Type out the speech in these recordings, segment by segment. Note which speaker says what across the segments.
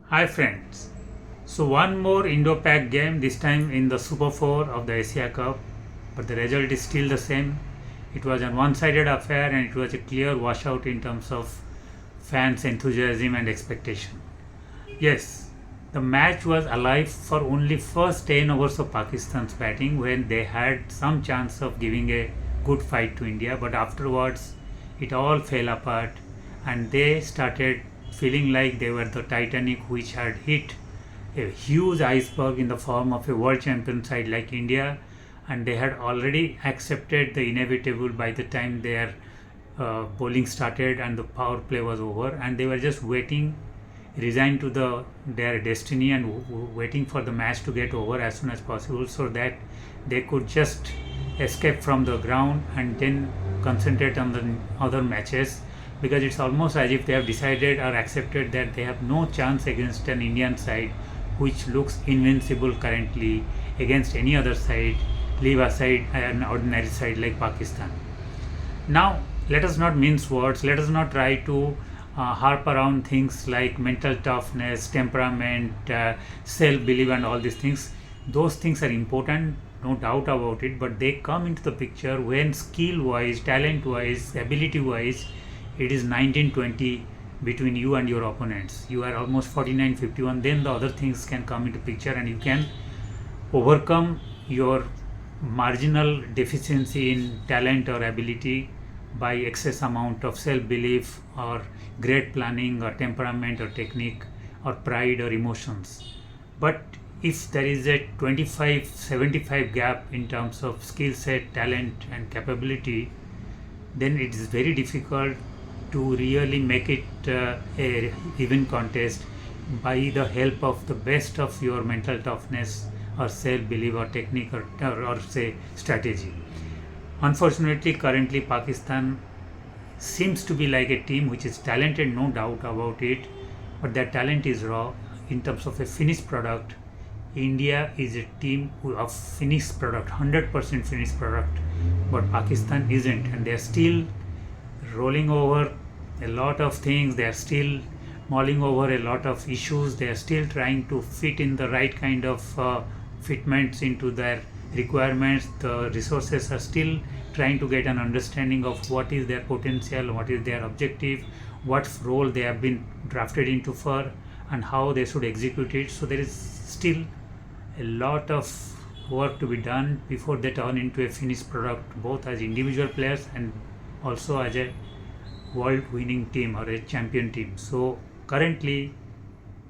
Speaker 1: Hi friends. So one more Indo-Pak game, this time in the Super 4 of the Asia Cup, but the result is still the same. It was a one-sided affair and it was a clear washout in terms of fans' enthusiasm and expectation. Yes, the match was alive for only first 10 overs of Pakistan's batting when they had some chance of giving a good fight to India, but afterwards it all fell apart and they started feeling like they were the Titanic which had hit a huge iceberg in the form of a world champion side like India, and they had already accepted the inevitable by the time their bowling started and the power play was over, and they were just waiting, resigned to their destiny, and waiting for the match to get over as soon as possible so that they could just escape from the ground and then concentrate on the other matches, because it's almost as if they have decided or accepted that they have no chance against an Indian side which looks invincible currently against any other side, leave aside an ordinary side like Pakistan. Now, let us not mince words, let us not try to harp around things like mental toughness, temperament, self belief, and all these things. Those things are important, no doubt about it, but they come into the picture when skill wise, talent wise, ability wise, it is 1920 between you and your opponents. You are almost 49-51, then the other things can come into picture and you can overcome your marginal deficiency in talent or ability by excess amount of self belief or great planning or temperament or technique or pride or emotions. But if there is a 25-75 gap in terms of skill set, talent, and capability, then it is very difficult to really make it a even contest by the help of the best of your mental toughness or self belief or technique or say strategy. Unfortunately, currently Pakistan seems to be like a team which is talented, no doubt about it, but that talent is raw. In terms of a finished product, India is a team of finished product, 100% finished product, but Pakistan isn't, and they're still rolling over a lot of things. They are still mulling over a lot of issues. They are still trying to fit in the right kind of fitments into their requirements. The resources are still trying to get an understanding of what is their potential, what is their objective, what role they have been drafted into for, and how they should execute it. So there is still a lot of work to be done before they turn into a finished product, both as individual players and also as a world winning team or a champion team. So currently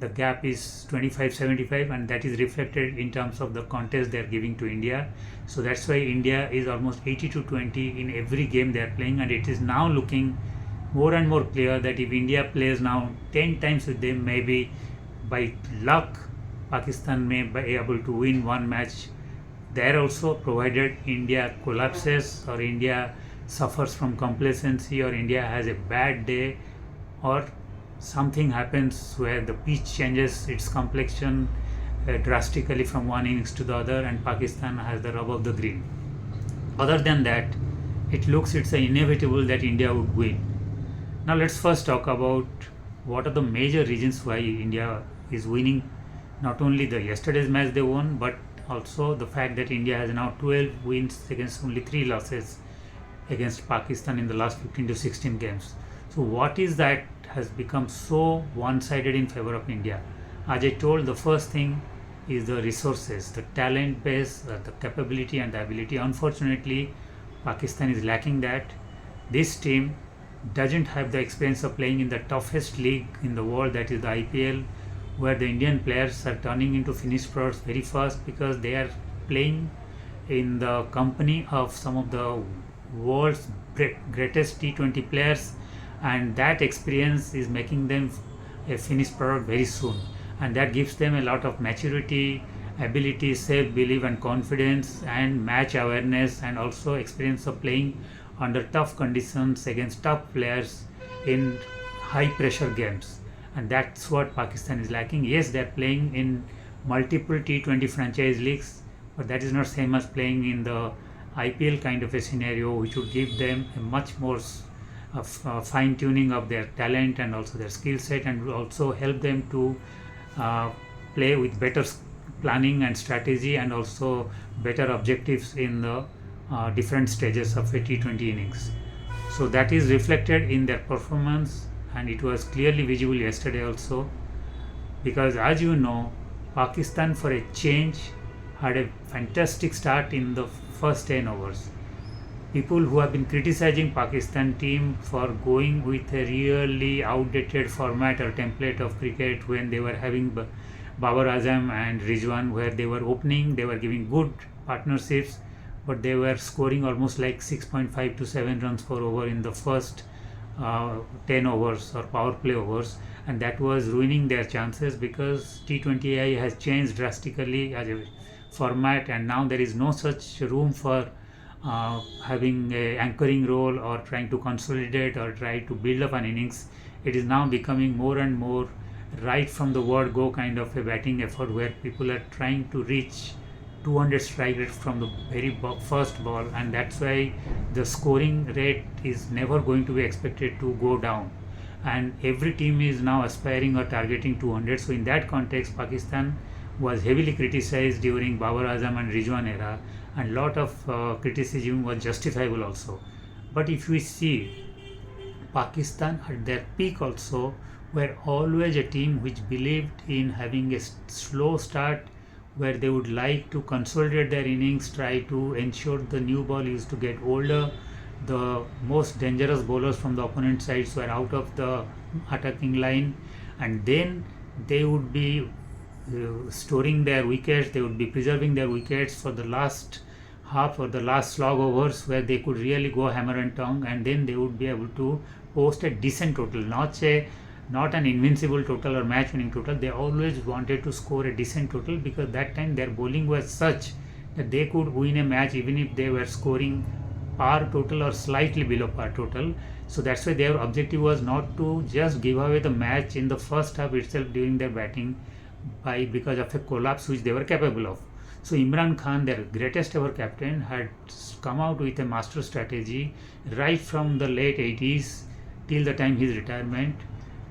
Speaker 1: the gap is 25-75, and that is reflected in terms of the contest they are giving to India. So that's why India is almost 80-20 in every game they are playing, and it is now looking more and more clear that if India plays now 10 times with them, maybe by luck Pakistan may be able to win one match there also, provided India collapses or India suffers from complacency or India has a bad day or something happens where the pitch changes its complexion drastically from one innings to the other and Pakistan has the rub of the green. Other than that, it looks it's inevitable that India would win. Now let's first talk about what are the major reasons why India is winning. Not only the yesterday's match they won, but also the fact that India has now 12 wins against only 3 losses against Pakistan in the last 15 to 16 games. So what is that has become so one-sided in favor of India? As I told, the first thing is the resources, the talent base, the capability and the ability. Unfortunately, Pakistan is lacking that. This team doesn't have the experience of playing in the toughest league in the world, that is the IPL, where the Indian players are turning into finished products very fast because they are playing in the company of some of the world's greatest T20 players, and that experience is making them a finished product very soon, and that gives them a lot of maturity, ability, self-belief and confidence and match awareness, and also experience of playing under tough conditions against tough players in high pressure games. And that's what Pakistan is lacking. Yes, they're playing in multiple T20 franchise leagues, but that is not same as playing in the IPL kind of a scenario, which would give them a much more fine tuning of their talent and also their skill set, and will also help them to uh, play with better planning and strategy, and also better objectives in the different stages of a T20 innings. So that is reflected in their performance, and it was clearly visible yesterday also, because as you know, Pakistan for a change had a fantastic start in the first 10 overs. People who have been criticizing Pakistan team for going with a really outdated format or template of cricket when they were having Babar Azam and Rizwan, where they were opening, they were giving good partnerships, but they were scoring almost like 6.5 to 7 runs per over in the first 10 overs or power play overs, and that was ruining their chances because T20I has changed drastically as a format, and now there is no such room for having a anchoring role or trying to consolidate or try to build up an innings. It is now becoming more and more right from the word go kind of a batting effort, where people are trying to reach 200 strike rate from the very first ball, and that's why the scoring rate is never going to be expected to go down, and every team is now aspiring or targeting 200. So in that context, Pakistan was heavily criticized during Babar Azam and Rizwan era, and lot of criticism was justifiable also. But if we see, Pakistan at their peak also were always a team which believed in having a slow start, where they would like to consolidate their innings, try to ensure the new ball used to get older, the most dangerous bowlers from the opponent sides were out of the attacking line, and then they would be storing their wickets, they would be preserving their wickets for the last half or the last slog overs, where they could really go hammer and tongue, and then they would be able to post a decent total, not an invincible total or match winning total. They always wanted to score a decent total, because that time their bowling was such that they could win a match even if they were scoring par total or slightly below par total. So that's why their objective was not to just give away the match in the first half itself during their batting because of a collapse which they were capable of. So Imran Khan, their greatest ever captain, had come out with a master strategy right from the late 80s till the time his retirement,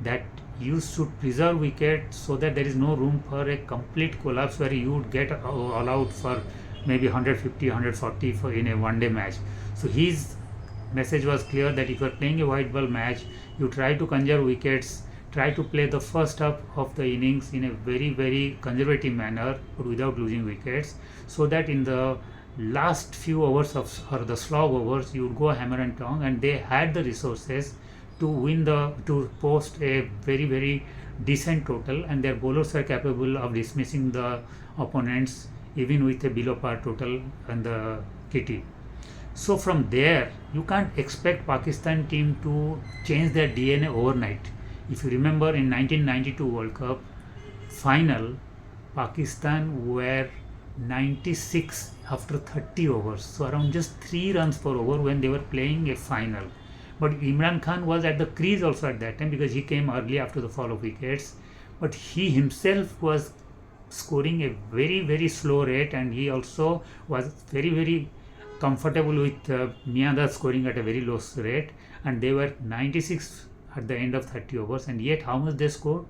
Speaker 1: that you should preserve wicket so that there is no room for a complete collapse where you would get all out for maybe 150, 140 for in a one day match. So his message was clear that if you are playing a white ball match, you try to conserve wickets, try to play the first half of the innings in a very, very conservative manner, but without losing wickets, so that in the last few overs of or the slog overs, you would go hammer and tongue, and they had the resources to post a very, very decent total, and their bowlers were capable of dismissing the opponents even with a below par total and the kitty. So from there, you can't expect Pakistan team to change their DNA overnight. If you remember, in 1992 World Cup final, Pakistan were 96 after 30 overs, so around just 3 runs per over when they were playing a final. But Imran Khan was at the crease also at that time, because he came early after the fall of wickets, but he himself was scoring a very, very slow rate, and he also was very, very comfortable with Miyanda scoring at a very low rate, and they were 96 at the end of 30 overs, and yet how much they scored?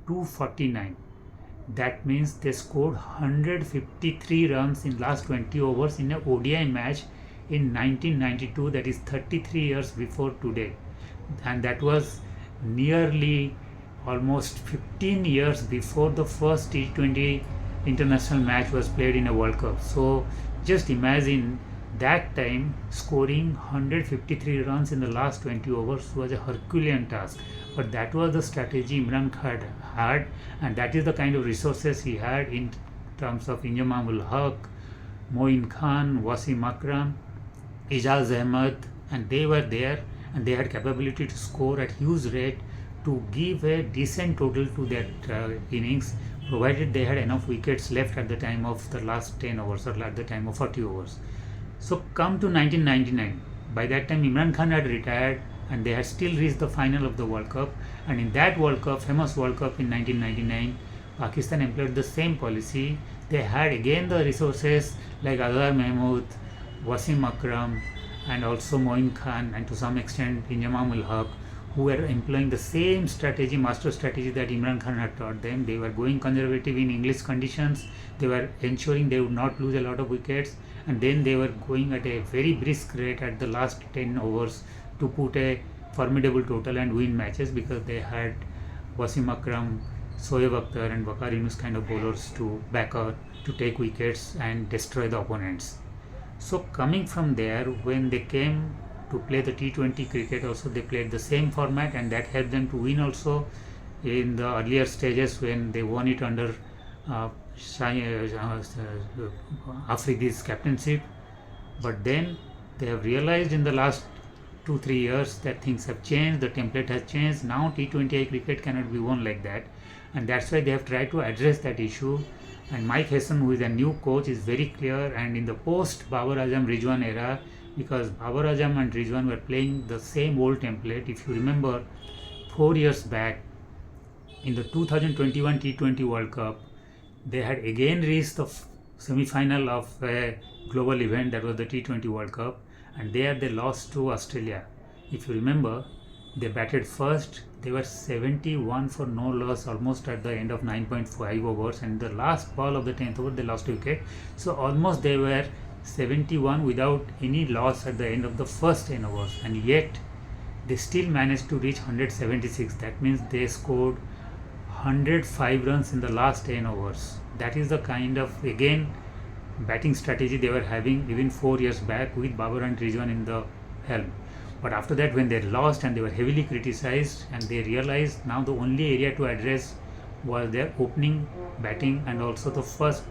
Speaker 1: 249. That means they scored 153 runs in last 20 overs in a ODI match in 1992, that is 33 years before today, and that was nearly almost 15 years before the first T20 international match was played in a World Cup. So just imagine that time scoring 153 runs in the last 20 overs was a Herculean task, but that was the strategy Imran Khan had, and that is the kind of resources he had in terms of Injamam ul Haq, Moin Khan, Wasim Akram, Ijaz Ahmed, and they were there, and they had capability to score at huge rate to give a decent total to their innings, provided they had enough wickets left at the time of the last 10 overs or at the time of 40 overs. So come to 1999, by that time Imran Khan had retired, and they had still reached the final of the World Cup, and in that World Cup, famous World Cup in 1999, Pakistan employed the same policy. They had again the resources like Azhar Mahmood, Wasim Akram, and also Moin Khan, and to some extent Injamam ul Haq, who were employing the same strategy, master strategy that Imran Khan had taught them. They were going conservative in English conditions. They were ensuring they would not lose a lot of wickets, and then they were going at a very brisk rate at the last 10 overs to put a formidable total and win matches, because they had Wasim Akram, Shoaib Akhtar and Waqar Yunus kind of bowlers to back out to take wickets and destroy the opponents. So coming from there, when they came to play the T20 cricket also, they played the same format, and that helped them to win also in the earlier stages when they won it under Afridi's captainship. But then they have realized in the last 2-3 years that things have changed, the template has changed. Now T20I cricket cannot be won like that, and that's why they have tried to address that issue. And Mike Hesson, who is a new coach, is very clear. And in the post Babar Azam Rizwan era, because Babar Azam and Rizwan were playing the same old template, if you remember 4 years back in the 2021 T20 World Cup, they had again reached the semi-final of a global event, that was the T20 World Cup, and there they lost to Australia. If you remember, they batted first. They were 71 for no loss almost at the end of 9.5 overs, and the last ball of the 10th over they lost a wicket. So almost they were 71 without any loss at the end of the first 10 overs, and yet they still managed to reach 176. That means they scored 105 runs in the last 10 overs. That is the kind of, again, batting strategy they were having even 4 years back with Babar and Rizwan in the helm. But after that, when they lost and they were heavily criticized, and they realized now the only area to address was their opening batting and also the first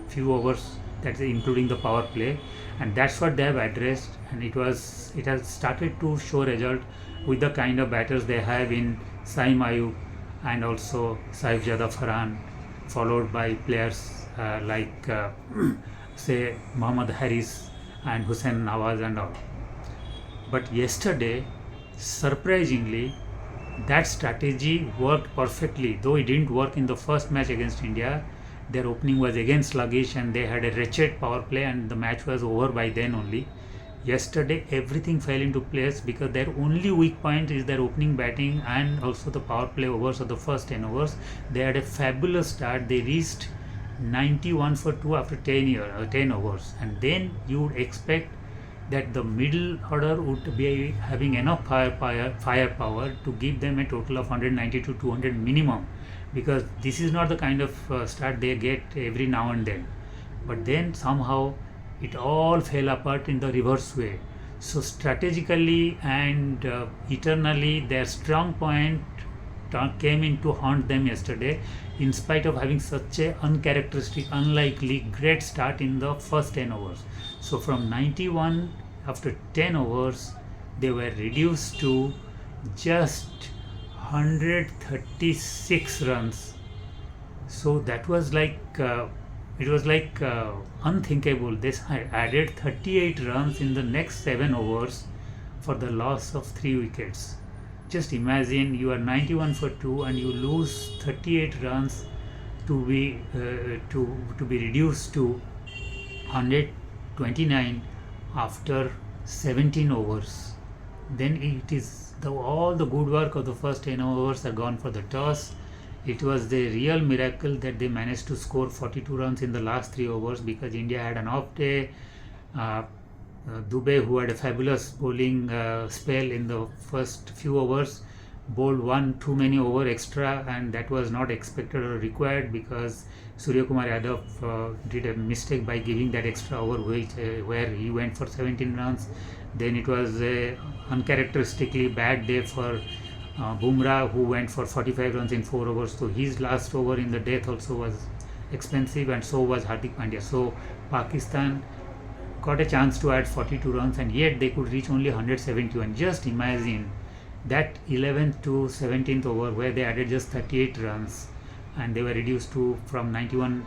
Speaker 1: few overs, that's including the power play, and that's what they have addressed. And it has started to show result with the kind of batters they have in Saim Ayub and also Saif Jada Farhan, followed by players like say Muhammad Harris and Hussain Nawaz and all. But yesterday, surprisingly, that strategy worked perfectly. Though it didn't work in the first match against India, their opening was again sluggish and they had a wretched power play, and the match was over by then only. Yesterday, everything fell into place because their only weak point is their opening batting and also the power play overs of the first 10 overs. They had a fabulous start. They reached 91 for 2 after 10 overs, and then you would expect that the middle order would be having enough firepower to give them a total of 190 to 200 minimum, because this is not the kind of start they get every now and then. But then somehow it all fell apart in the reverse way. So strategically and eternally, their strong point came in to haunt them yesterday, in spite of having such a uncharacteristic, unlikely great start in the first 10 overs. So from 91 after 10 overs, they were reduced to just 136 runs. So that was like unthinkable. They added 38 runs in the next 7 overs for the loss of 3 wickets. Just imagine, you are 91 for 2 and you lose 38 runs to be reduced to 129 after 17 overs. Then it is all the good work of the first 10 overs are gone for the toss. It was the real miracle that they managed to score 42 runs in the last 3 overs, because India had an off day. Dubey, who had a fabulous bowling spell in the first few overs, bowled one too many over extra, and that was not expected or required, because Surya Kumar Yadav did a mistake by giving that extra over, where he went for 17 runs. Then it was a uncharacteristically bad day for Bumrah, who went for 45 runs in 4 overs. So his last over in the death also was expensive, and so was Hardik Pandya. So Pakistan got a chance to add 42 runs, and yet they could reach only 171. Just imagine that 11th to 17th over, where they added just 38 runs, and they were reduced to from 91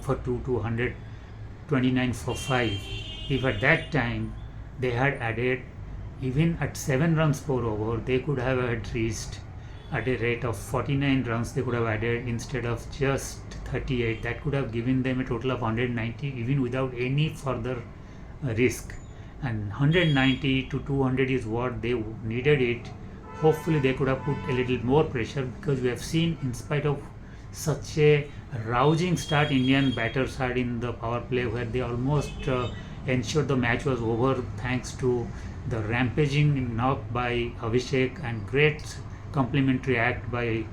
Speaker 1: for 2 to 129 for 5. If at that time they had added even at 7 runs per over, they could have reached at a rate of 49 runs. They could have added instead of just 38. That could have given them a total of 190 even without any further risk. And 190 to 200 is what they needed it hopefully they could have put a little more pressure, because we have seen, in spite of such a rousing start Indian batters had in the power play, where they almost ensured the match was over thanks to the rampaging knock by Abhishek and great complimentary act by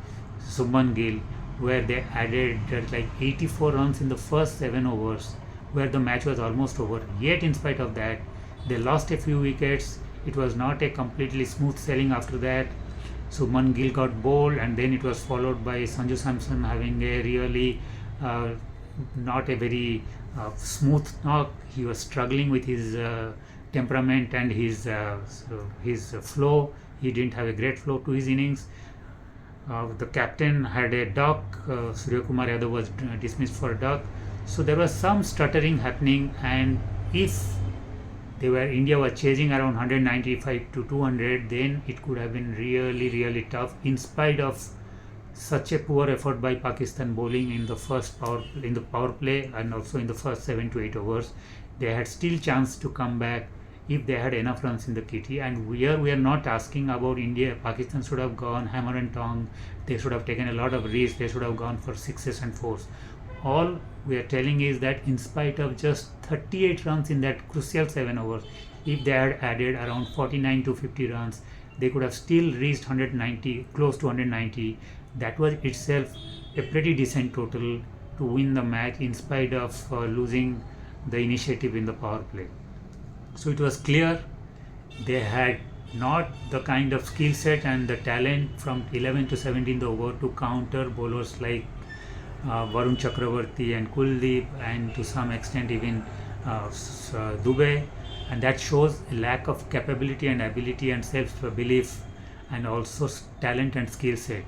Speaker 1: Subman Gill, where they added like 84 runs in the first 7 overs, where the match was almost over. Yet, in spite of that, they lost a few wickets. It was not a completely smooth sailing after that. Subman Gill got bowled, and then it was followed by Sanju Samson having a really uh, not a very smooth knock. He was struggling with his temperament and his flow. He didn't have a great flow to his innings. The captain had a duck. Surya Kumar Yadav was dismissed for a duck. So there was some stuttering happening, and if India was chasing around 195 to 200, then it could have been really tough, in spite of such a poor effort by Pakistan bowling in the power play, and also in the first 7 to 8 overs. They had still chance to come back if they had enough runs in the kitty. And we are not asking about India. Pakistan should have gone hammer and tong. They should have taken a lot of risks. They should have gone for sixes and fours. All we are telling is that, in spite of just 38 runs in that crucial 7 overs, if they had added around 49 to 50 runs, they could have still reached 190, close to 190. That was itself a pretty decent total to win the match, in spite of losing the initiative in the power play. So it was clear they had not the kind of skill set and the talent from 11 to 17th over to counter bowlers like Varun Chakravarti and Kuldeep, and to some extent even Dubey, and that shows a lack of capability and ability and self-belief, and also talent and skill set.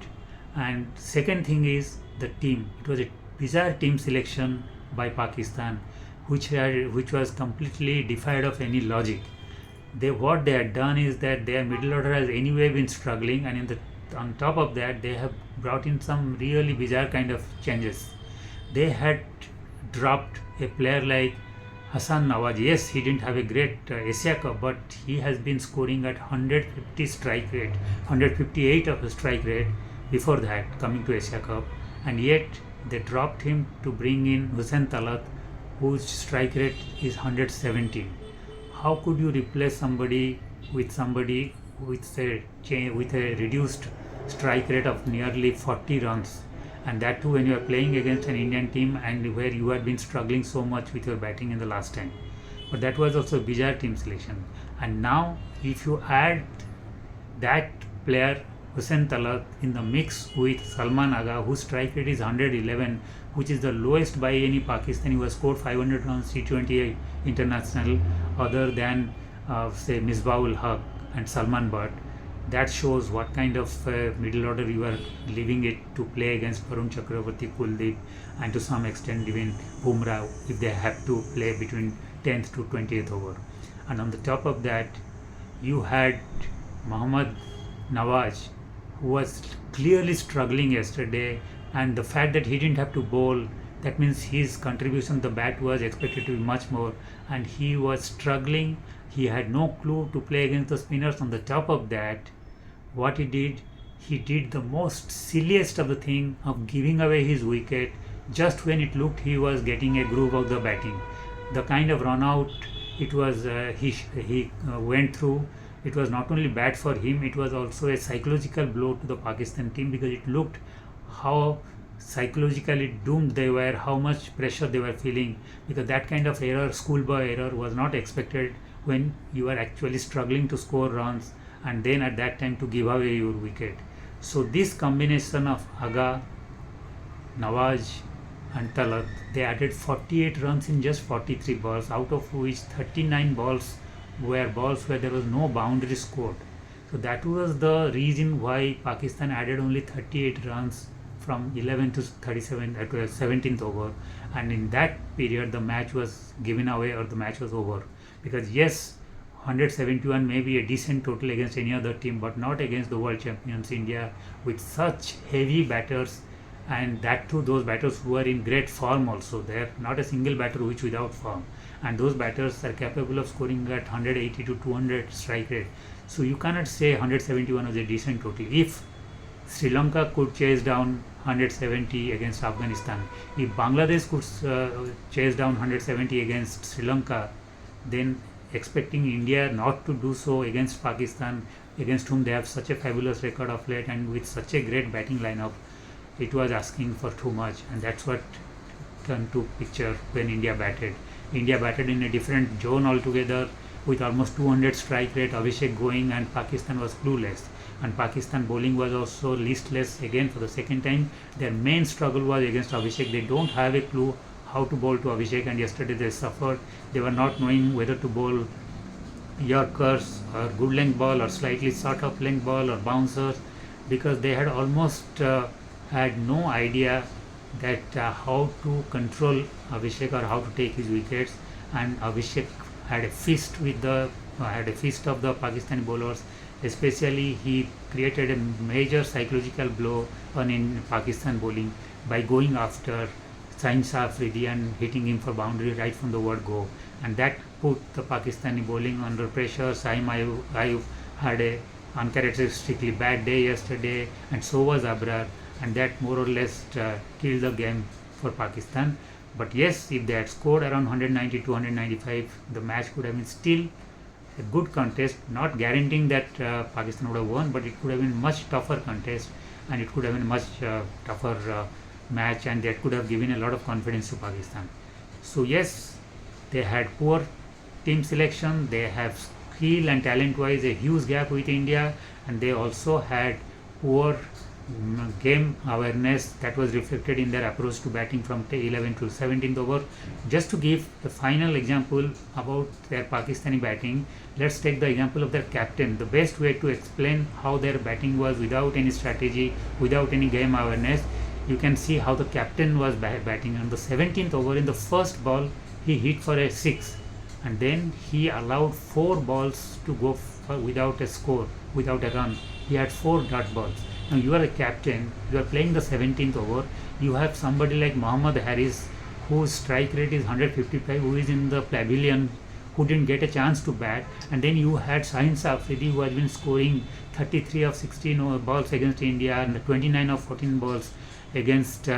Speaker 1: And second thing is the team. It was a bizarre team selection by Pakistan, which was completely defied of any logic. What they had done is that their middle order has anyway been struggling, and on top of that, they have brought in some really bizarre kind of changes. They had dropped a player like Hassan Nawaz. Yes, he didn't have a great Asia Cup, but he has been scoring at 150 strike rate, 158 of a strike rate before that, coming to Asia Cup, and yet they dropped him to bring in Hussain Talat, whose strike rate is 117. How could you replace somebody with a reduced strike rate of nearly 40 runs, and that too when you are playing against an Indian team and where you had been struggling so much with your batting in the last time? But that was also a bizarre team selection. And now if you add that player Hussain Talat in the mix with Salman Agha, whose strike rate is 111, which is the lowest by any Pakistani who has scored 500 runs T20 international, other than say Misbah-ul Haq and Salman Butt. That shows what kind of middle order you are leaving it to play against Varun Chakravarti, Kuldeep, and to some extent even Bumrah, if they have to play between 10th to 20th over. And on the top of that, you had Mohammad Nawaz, who was clearly struggling yesterday, and the fact that he didn't have to bowl, that means his contribution to the bat was expected to be much more, and he was struggling. He had no clue to play against the spinners. On the top of that, what he did the most silliest of the thing of giving away his wicket just when it looked he was getting a groove of the batting. The kind of run out it was he went through, it was not only bad for him, it was also a psychological blow to the Pakistan team, because it looked how psychologically doomed they were, how much pressure they were feeling, because that kind of error, schoolboy error, was not expected when you are actually struggling to score runs, and then at that time to give away your wicket. So this combination of Agha, Nawaz and Talat, they added 48 runs in just 43 balls, out of which 39 balls were balls where there was no boundary scored. So that was the reason why Pakistan added only 38 runs from 11 to 37 at 17th over, and in that period the match was given away, or the match was over. Because yes, 171 may be a decent total against any other team, but not against the world champions India, with such heavy batters, and that too those batters who are in great form also. There not a single batter which without form, and those batters are capable of scoring at 180 to 200 strike rate. So you cannot say 171 was a decent total. If Sri Lanka could chase down 170 against Afghanistan, if Bangladesh could chase down 170 against Sri Lanka, then expecting India not to do so against Pakistan, against whom they have such a fabulous record of late and with such a great batting lineup, it was asking for too much, and that's what turned to picture when India batted. India batted in a different zone altogether with almost 200 strike rate, Abhishek going, and Pakistan was clueless. And Pakistan bowling was also listless again for the second time. Their main struggle was against Abhishek. They don't have a clue how to bowl to Abhishek, and yesterday they suffered. They were not knowing whether to bowl Yorkers or good length ball or slightly short of length ball or bouncers, because they had almost had no idea that how to control Abhishek or how to take his wickets. And Abhishek had a feast with the had a feast of the Pakistani bowlers. Especially, he created a major psychological blow on in Pakistan bowling by going after Sain Afridi and hitting him for boundary right from the word go, and that put the Pakistani bowling under pressure. Saim Ayub had a uncharacteristically bad day yesterday, and so was Abrar, and that more or less killed the game for Pakistan. But yes, if they had scored around 190 to 195, the match could have been still a good contest, not guaranteeing that Pakistan would have won, but it could have been much tougher contest, and it could have been much tougher match, and that could have given a lot of confidence to Pakistan. So yes, they had poor team selection, they have skill and talent wise a huge gap with India, and they also had poor game awareness that was reflected in their approach to batting from 11th to 17th over. Just to give a final example about their Pakistani batting, let's take the example of their captain. The best way to explain how their batting was without any strategy, without any game awareness, you can see how the captain was batting. On the 17th over, in the first ball, he hit for a 6, and then he allowed 4 balls to go without a score, without a run. He had 4 dot balls. Now you are a captain, you are playing the 17th over, you have somebody like Mohammad Harris whose strike rate is 155, who is in the pavilion, who didn't get a chance to bat, and then you had Shaheen Afridi who has been scoring 33 of 16 balls against India and 29 of 14 balls against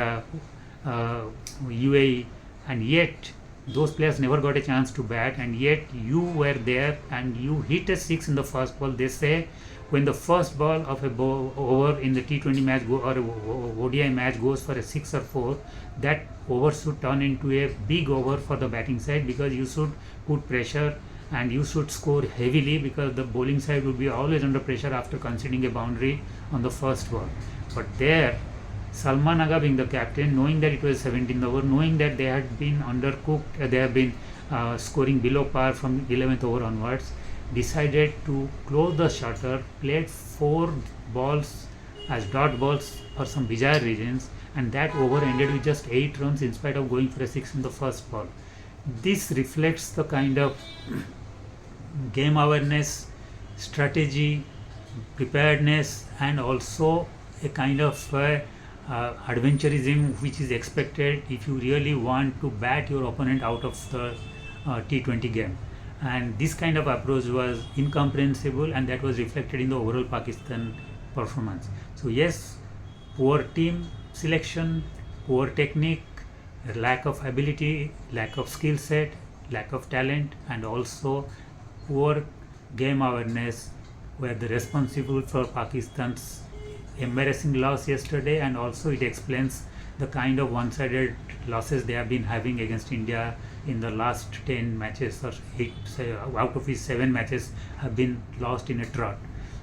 Speaker 1: UAE, and yet those players never got a chance to bat, and yet you were there and you hit a 6 in the first ball. They say when the first ball of a over in the T20 match or ODI match goes for a 6 or 4, that over should turn into a big over for the batting side, because you should put pressure and you should score heavily, because the bowling side would be always under pressure after conceding a boundary on the first ball. But there, Salman Agha being the captain, knowing that it was 17th over, knowing that they had been undercooked, they have been scoring below par from 11th over onwards, decided to close the shutter, played 4 balls as dot balls for some bizarre reasons, and that over ended with just 8 runs in spite of going for a 6 in the first ball. This reflects the kind of game awareness, strategy, preparedness, and also a kind of adventurism which is expected if you really want to bat your opponent out of the T20 game. And this kind of approach was incomprehensible, and that was reflected in the overall Pakistan performance. So yes, poor team selection, poor technique, lack of ability, lack of skill set, lack of talent, and also poor game awareness were the responsible for Pakistan's embarrassing loss yesterday, and also it explains the kind of one-sided losses they have been having against India in the last 10 matches, or 8 out of his 7 matches have been lost in a trot.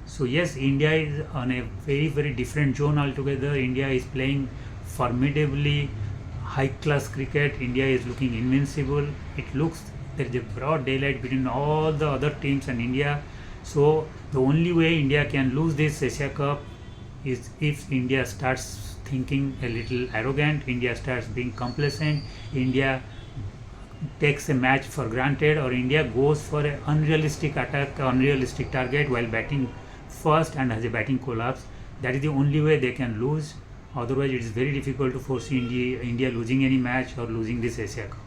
Speaker 1: So yes, India is on a very, very different zone altogether. India is playing formidably high-class cricket. India is looking invincible. It looks there is a broad daylight between all the other teams and India. So the only way India can lose this Asia Cup is if India starts thinking a little arrogant, India starts being complacent, India takes a match for granted, or India goes for an unrealistic attack, unrealistic target while batting first and has a batting collapse. That is the only way they can lose. Otherwise, it is very difficult to foresee India losing any match or losing this Asia Cup.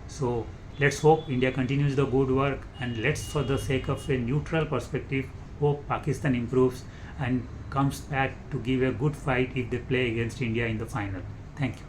Speaker 1: So let's hope India continues the good work, and let's, for the sake of a neutral perspective, hope Pakistan improves and comes back to give a good fight if they play against India in the final. Thank you.